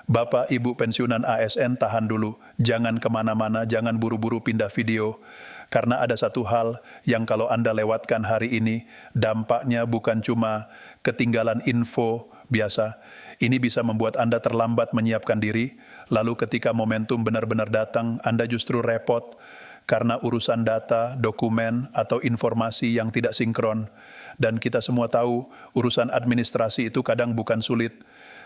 Bapak Ibu pensiunan ASN tahan dulu, jangan kemana-mana, jangan buru-buru pindah video. Karena ada satu hal yang kalau Anda lewatkan hari ini, dampaknya bukan cuma ketinggalan info biasa. Ini bisa membuat Anda terlambat menyiapkan diri, lalu ketika momentum benar-benar datang, Anda justru repot karena urusan data, dokumen, atau informasi yang tidak sinkron. Dan kita semua tahu, urusan administrasi itu kadang bukan sulit,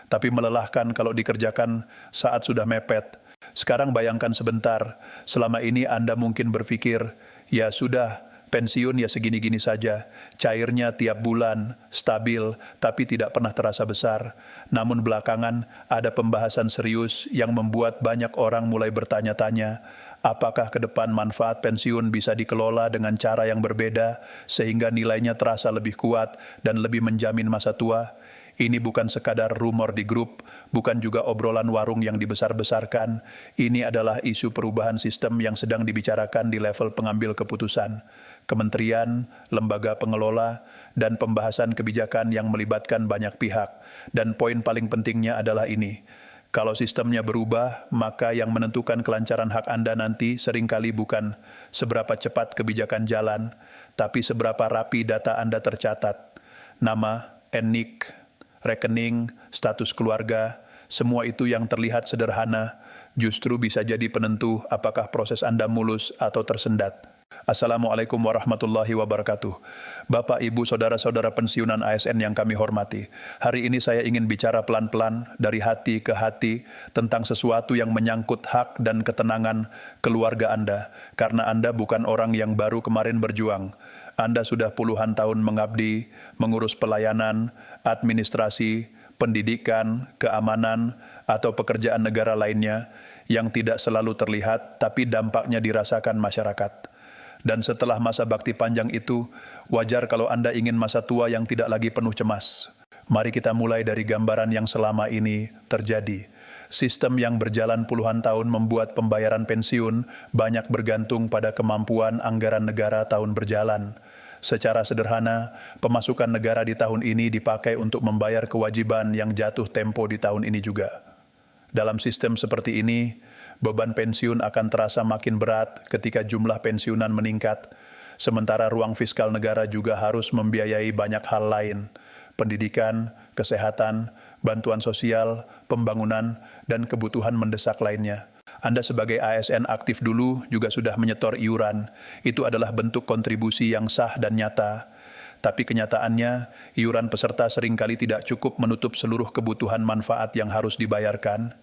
tapi melelahkan kalau dikerjakan saat sudah mepet. Sekarang bayangkan sebentar, selama ini Anda mungkin berpikir, ya sudah, pensiun ya segini-gini saja, cairnya tiap bulan, stabil, tapi tidak pernah terasa besar. Namun belakangan ada pembahasan serius yang membuat banyak orang mulai bertanya-tanya, apakah ke depan manfaat pensiun bisa dikelola dengan cara yang berbeda, sehingga nilainya terasa lebih kuat dan lebih menjamin masa tua? Ini bukan sekadar rumor di grup, bukan juga obrolan warung yang dibesar-besarkan. Ini adalah isu perubahan sistem yang sedang dibicarakan di level pengambil keputusan, kementerian, lembaga pengelola, dan pembahasan kebijakan yang melibatkan banyak pihak. Dan poin paling pentingnya adalah ini. Kalau sistemnya berubah, maka yang menentukan kelancaran hak Anda nanti seringkali bukan seberapa cepat kebijakan jalan, tapi seberapa rapi data Anda tercatat. Nama, NIK, rekening, status keluarga, semua itu yang terlihat sederhana, justru bisa jadi penentu apakah proses Anda mulus atau tersendat. Assalamualaikum warahmatullahi wabarakatuh. Bapak, Ibu, Saudara-saudara pensiunan ASN yang kami hormati. Hari ini saya ingin bicara pelan-pelan dari hati ke hati tentang sesuatu yang menyangkut hak dan ketenangan keluarga Anda. Karena Anda bukan orang yang baru kemarin berjuang. Anda sudah puluhan tahun mengabdi, mengurus pelayanan, administrasi, pendidikan, keamanan, atau pekerjaan negara lainnya yang tidak selalu terlihat, tapi dampaknya dirasakan masyarakat. Dan setelah masa bakti panjang itu, wajar kalau Anda ingin masa tua yang tidak lagi penuh cemas. Mari kita mulai dari gambaran yang selama ini terjadi. Sistem yang berjalan puluhan tahun membuat pembayaran pensiun banyak bergantung pada kemampuan anggaran negara tahun berjalan. Secara sederhana, pemasukan negara di tahun ini dipakai untuk membayar kewajiban yang jatuh tempo di tahun ini juga. Dalam sistem seperti ini, beban pensiun akan terasa makin berat ketika jumlah pensiunan meningkat, sementara ruang fiskal negara juga harus membiayai banyak hal lain, pendidikan, kesehatan, bantuan sosial, pembangunan, dan kebutuhan mendesak lainnya. Anda sebagai ASN aktif dulu juga sudah menyetor iuran. Itu adalah bentuk kontribusi yang sah dan nyata. Tapi kenyataannya, iuran peserta seringkali tidak cukup menutup seluruh kebutuhan manfaat yang harus dibayarkan.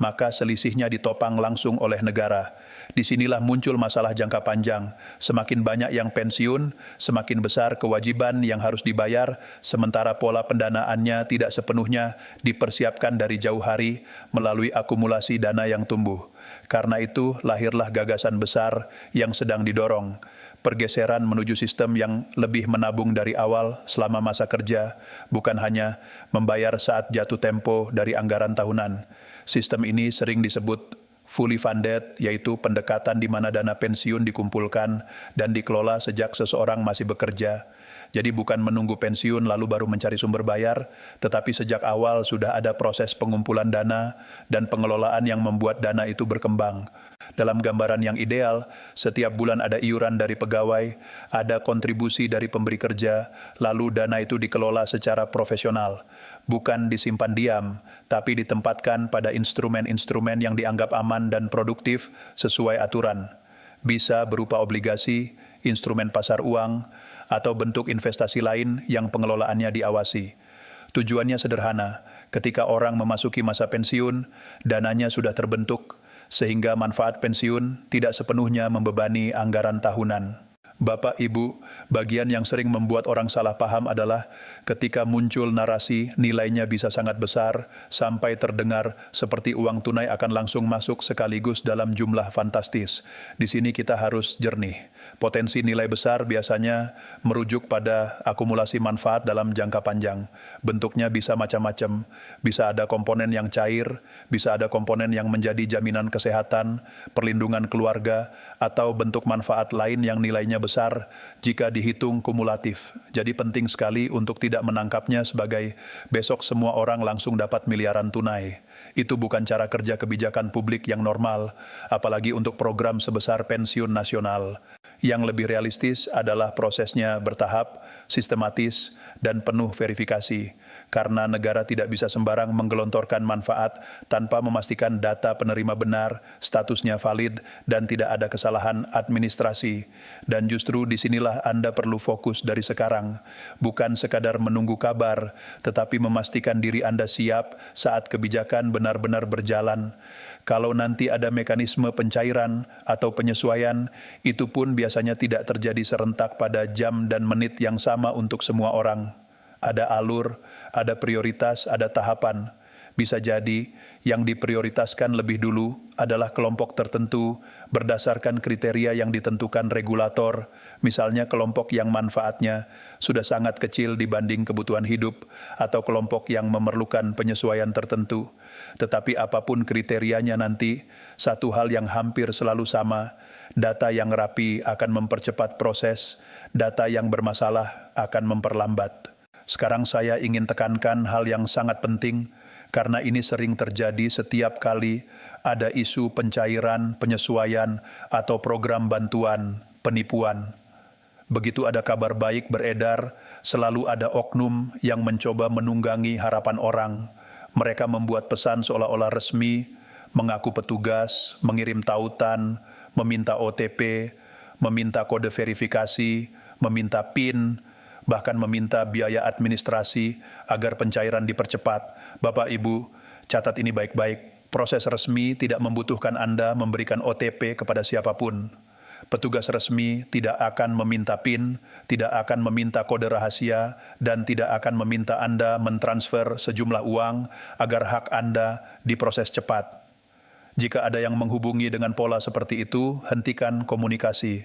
Maka selisihnya ditopang langsung oleh negara. Disinilah muncul masalah jangka panjang. Semakin banyak yang pensiun, semakin besar kewajiban yang harus dibayar, sementara pola pendanaannya tidak sepenuhnya dipersiapkan dari jauh hari melalui akumulasi dana yang tumbuh. Karena itu, lahirlah gagasan besar yang sedang didorong. Pergeseran menuju sistem yang lebih menabung dari awal selama masa kerja, bukan hanya membayar saat jatuh tempo dari anggaran tahunan. Sistem ini sering disebut fully funded, yaitu pendekatan di mana dana pensiun dikumpulkan dan dikelola sejak seseorang masih bekerja. Jadi bukan menunggu pensiun lalu baru mencari sumber bayar, tetapi sejak awal sudah ada proses pengumpulan dana dan pengelolaan yang membuat dana itu berkembang. Dalam gambaran yang ideal, setiap bulan ada iuran dari pegawai, ada kontribusi dari pemberi kerja, lalu dana itu dikelola secara profesional. Bukan disimpan diam, tapi ditempatkan pada instrumen-instrumen yang dianggap aman dan produktif sesuai aturan. Bisa berupa obligasi, instrumen pasar uang, atau bentuk investasi lain yang pengelolaannya diawasi. Tujuannya sederhana, ketika orang memasuki masa pensiun, dananya sudah terbentuk, sehingga manfaat pensiun tidak sepenuhnya membebani anggaran tahunan. Bapak, Ibu, bagian yang sering membuat orang salah paham adalah ketika muncul narasi nilainya bisa sangat besar sampai terdengar seperti uang tunai akan langsung masuk sekaligus dalam jumlah fantastis. Di sini kita harus jernih. Potensi nilai besar biasanya merujuk pada akumulasi manfaat dalam jangka panjang. Bentuknya bisa macam-macam, bisa ada komponen yang cair, bisa ada komponen yang menjadi jaminan kesehatan, perlindungan keluarga, atau bentuk manfaat lain yang nilainya besar jika dihitung kumulatif. Jadi penting sekali untuk tidak menangkapnya sebagai besok semua orang langsung dapat miliaran tunai. Itu bukan cara kerja kebijakan publik yang normal, apalagi untuk program sebesar pensiun nasional. Yang lebih realistis adalah prosesnya bertahap, sistematis, dan penuh verifikasi, karena negara tidak bisa sembarang menggelontorkan manfaat tanpa memastikan data penerima benar, statusnya valid, dan tidak ada kesalahan administrasi. Dan justru disinilah Anda perlu fokus dari sekarang, bukan sekadar menunggu kabar, tetapi memastikan diri Anda siap saat kebijakan benar-benar berjalan. Kalau nanti ada mekanisme pencairan atau penyesuaian, itu pun biasanya tidak terjadi serentak pada jam dan menit yang sama untuk semua orang. Ada alur, ada prioritas, ada tahapan. Bisa jadi yang diprioritaskan lebih dulu adalah kelompok tertentu berdasarkan kriteria yang ditentukan regulator, misalnya kelompok yang manfaatnya sudah sangat kecil dibanding kebutuhan hidup atau kelompok yang memerlukan penyesuaian tertentu. Tetapi apapun kriterianya nanti, satu hal yang hampir selalu sama, data yang rapi akan mempercepat proses, data yang bermasalah akan memperlambat. Sekarang saya ingin tekankan hal yang sangat penting, karena ini sering terjadi setiap kali ada isu pencairan, penyesuaian, atau program bantuan, penipuan. Begitu ada kabar baik beredar, selalu ada oknum yang mencoba menunggangi harapan orang. Mereka membuat pesan seolah-olah resmi, mengaku petugas, mengirim tautan, meminta OTP, meminta kode verifikasi, meminta PIN, bahkan meminta biaya administrasi agar pencairan dipercepat. Bapak Ibu, catat ini baik-baik. Proses resmi tidak membutuhkan Anda memberikan OTP kepada siapapun. Petugas resmi tidak akan meminta PIN, tidak akan meminta kode rahasia, dan tidak akan meminta Anda mentransfer sejumlah uang agar hak Anda diproses cepat. Jika ada yang menghubungi dengan pola seperti itu, hentikan komunikasi.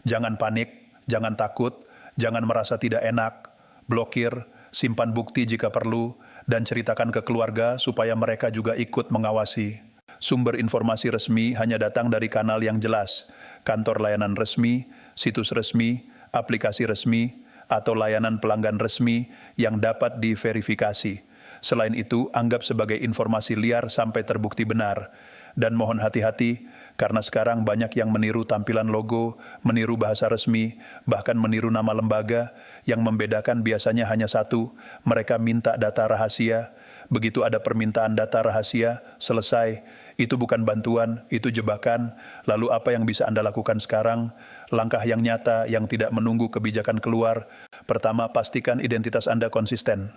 Jangan panik, jangan takut, jangan merasa tidak enak, blokir, simpan bukti jika perlu, dan ceritakan ke keluarga supaya mereka juga ikut mengawasi. Sumber informasi resmi hanya datang dari kanal yang jelas, kantor layanan resmi, situs resmi, aplikasi resmi, atau layanan pelanggan resmi yang dapat diverifikasi. Selain itu, anggap sebagai informasi liar sampai terbukti benar. Dan mohon hati-hati, karena sekarang banyak yang meniru tampilan logo, meniru bahasa resmi, bahkan meniru nama lembaga, yang membedakan biasanya hanya satu, mereka minta data rahasia. Begitu ada permintaan data rahasia, selesai. Itu bukan bantuan, itu jebakan. Lalu apa yang bisa Anda lakukan sekarang? Langkah yang nyata, yang tidak menunggu kebijakan keluar. Pertama, pastikan identitas Anda konsisten.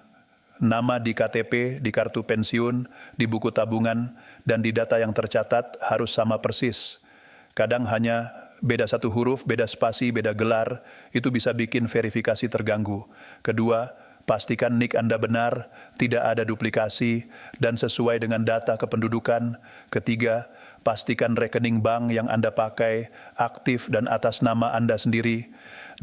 Nama di KTP, di kartu pensiun, di buku tabungan, dan di data yang tercatat harus sama persis. Kadang hanya beda satu huruf, beda spasi, beda gelar, itu bisa bikin verifikasi terganggu. Kedua, pastikan NIK Anda benar, tidak ada duplikasi, dan sesuai dengan data kependudukan. Ketiga, pastikan rekening bank yang Anda pakai aktif dan atas nama Anda sendiri.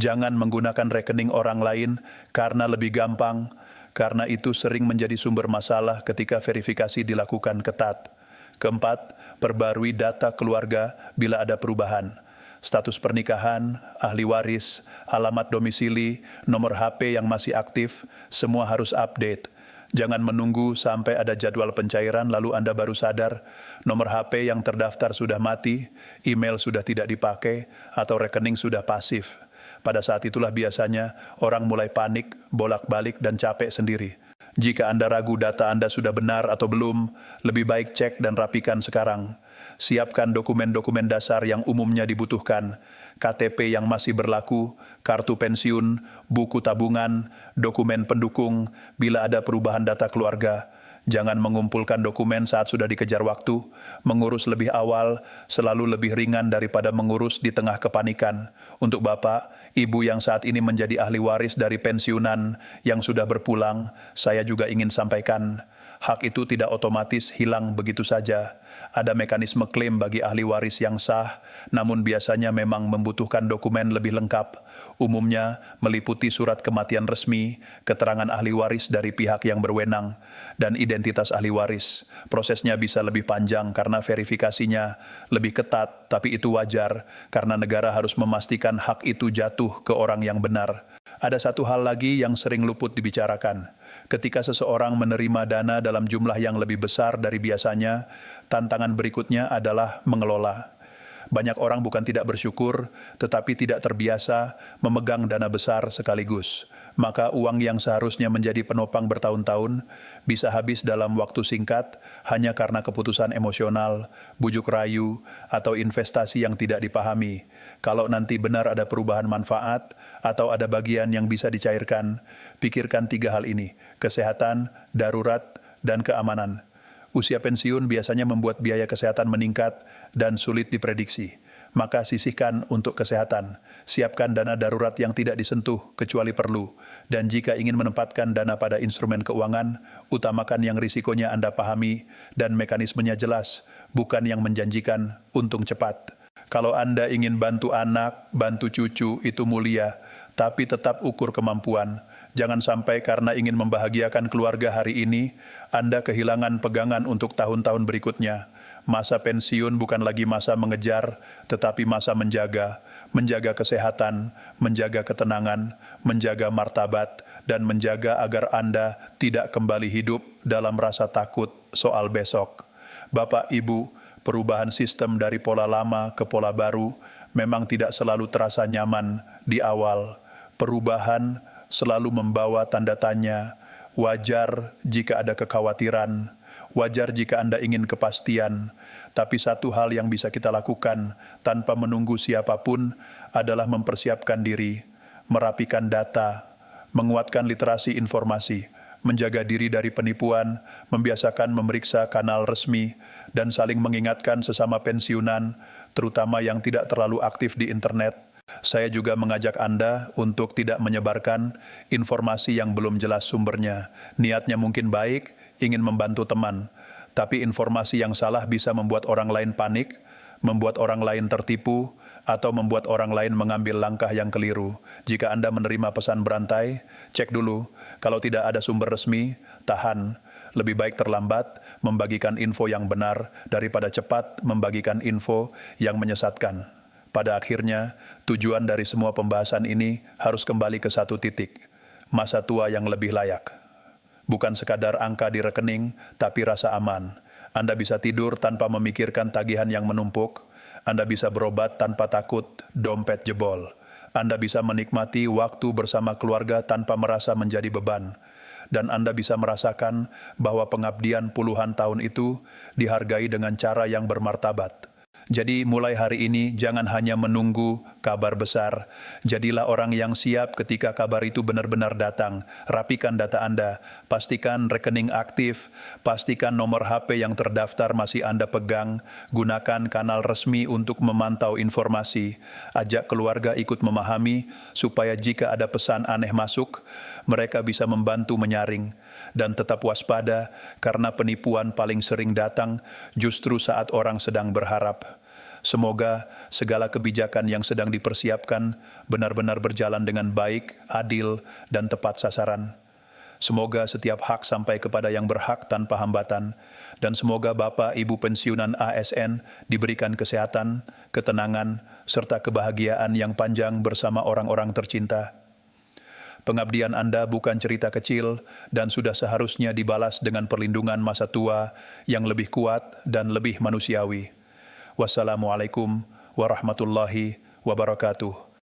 Jangan menggunakan rekening orang lain karena lebih gampang, karena itu sering menjadi sumber masalah ketika verifikasi dilakukan ketat. Keempat, perbarui data keluarga bila ada perubahan. Status pernikahan, ahli waris, alamat domisili, nomor HP yang masih aktif, semua harus update. Jangan menunggu sampai ada jadwal pencairan lalu Anda baru sadar nomor HP yang terdaftar sudah mati, email sudah tidak dipakai, atau rekening sudah pasif. Pada saat itulah biasanya orang mulai panik, bolak-balik, dan capek sendiri. Jika Anda ragu data Anda sudah benar atau belum, lebih baik cek dan rapikan sekarang. Siapkan dokumen-dokumen dasar yang umumnya dibutuhkan, KTP yang masih berlaku, kartu pensiun, buku tabungan, dokumen pendukung, bila ada perubahan data keluarga. Jangan mengumpulkan dokumen saat sudah dikejar waktu. Mengurus lebih awal selalu lebih ringan daripada mengurus di tengah kepanikan. Untuk Bapak, Ibu yang saat ini menjadi ahli waris dari pensiunan yang sudah berpulang, saya juga ingin sampaikan, hak itu tidak otomatis hilang begitu saja. Ada mekanisme klaim bagi ahli waris yang sah, namun biasanya memang membutuhkan dokumen lebih lengkap. Umumnya meliputi surat kematian resmi, keterangan ahli waris dari pihak yang berwenang, dan identitas ahli waris. Prosesnya bisa lebih panjang karena verifikasinya lebih ketat, tapi itu wajar karena negara harus memastikan hak itu jatuh ke orang yang benar. Ada satu hal lagi yang sering luput dibicarakan. Ketika seseorang menerima dana dalam jumlah yang lebih besar dari biasanya, tantangan berikutnya adalah mengelola. Banyak orang bukan tidak bersyukur, tetapi tidak terbiasa memegang dana besar sekaligus. Maka uang yang seharusnya menjadi penopang bertahun-tahun bisa habis dalam waktu singkat hanya karena keputusan emosional, bujuk rayu, atau investasi yang tidak dipahami. Kalau nanti benar ada perubahan manfaat atau ada bagian yang bisa dicairkan, pikirkan 3 hal ini: kesehatan, darurat, dan keamanan. Usia pensiun biasanya membuat biaya kesehatan meningkat dan sulit diprediksi. Maka sisihkan untuk kesehatan. Siapkan dana darurat yang tidak disentuh kecuali perlu. Dan jika ingin menempatkan dana pada instrumen keuangan, utamakan yang risikonya Anda pahami dan mekanismenya jelas, bukan yang menjanjikan untung cepat. Kalau Anda ingin bantu anak, bantu cucu, itu mulia, tapi tetap ukur kemampuan. Jangan sampai karena ingin membahagiakan keluarga hari ini, Anda kehilangan pegangan untuk tahun-tahun berikutnya. Masa pensiun bukan lagi masa mengejar, tetapi masa menjaga. Menjaga kesehatan, menjaga ketenangan, menjaga martabat, dan menjaga agar Anda tidak kembali hidup dalam rasa takut soal besok. Bapak, Ibu, perubahan sistem dari pola lama ke pola baru memang tidak selalu terasa nyaman di awal. Perubahan selalu membawa tanda tanya. Wajar jika ada kekhawatiran, wajar jika Anda ingin kepastian, tapi satu hal yang bisa kita lakukan tanpa menunggu siapapun adalah mempersiapkan diri, merapikan data, menguatkan literasi informasi, menjaga diri dari penipuan, membiasakan memeriksa kanal resmi, dan saling mengingatkan sesama pensiunan, terutama yang tidak terlalu aktif di internet. Saya juga mengajak Anda untuk tidak menyebarkan informasi yang belum jelas sumbernya. Niatnya mungkin baik, ingin membantu teman, tapi informasi yang salah bisa membuat orang lain panik, membuat orang lain tertipu, atau membuat orang lain mengambil langkah yang keliru. Jika Anda menerima pesan berantai, cek dulu. Kalau tidak ada sumber resmi, tahan. Lebih baik terlambat membagikan info yang benar daripada cepat membagikan info yang menyesatkan. Pada akhirnya, tujuan dari semua pembahasan ini harus kembali ke satu titik, masa tua yang lebih layak. Bukan sekadar angka di rekening, tapi rasa aman. Anda bisa tidur tanpa memikirkan tagihan yang menumpuk. Anda bisa berobat tanpa takut dompet jebol. Anda bisa menikmati waktu bersama keluarga tanpa merasa menjadi beban. Dan Anda bisa merasakan bahwa pengabdian puluhan tahun itu dihargai dengan cara yang bermartabat. Jadi mulai hari ini jangan hanya menunggu kabar besar. Jadilah orang yang siap ketika kabar itu benar-benar datang. Rapikan data Anda, pastikan rekening aktif, pastikan nomor HP yang terdaftar masih Anda pegang, gunakan kanal resmi untuk memantau informasi. Ajak keluarga ikut memahami supaya jika ada pesan aneh masuk, mereka bisa membantu menyaring. Dan tetap waspada karena penipuan paling sering datang justru saat orang sedang berharap. Semoga segala kebijakan yang sedang dipersiapkan benar-benar berjalan dengan baik, adil, dan tepat sasaran. Semoga setiap hak sampai kepada yang berhak tanpa hambatan, dan semoga Bapak Ibu pensiunan ASN diberikan kesehatan, ketenangan, serta kebahagiaan yang panjang bersama orang-orang tercinta. Pengabdian Anda bukan cerita kecil dan sudah seharusnya dibalas dengan perlindungan masa tua yang lebih kuat dan lebih manusiawi. Wassalamualaikum warahmatullahi wabarakatuh.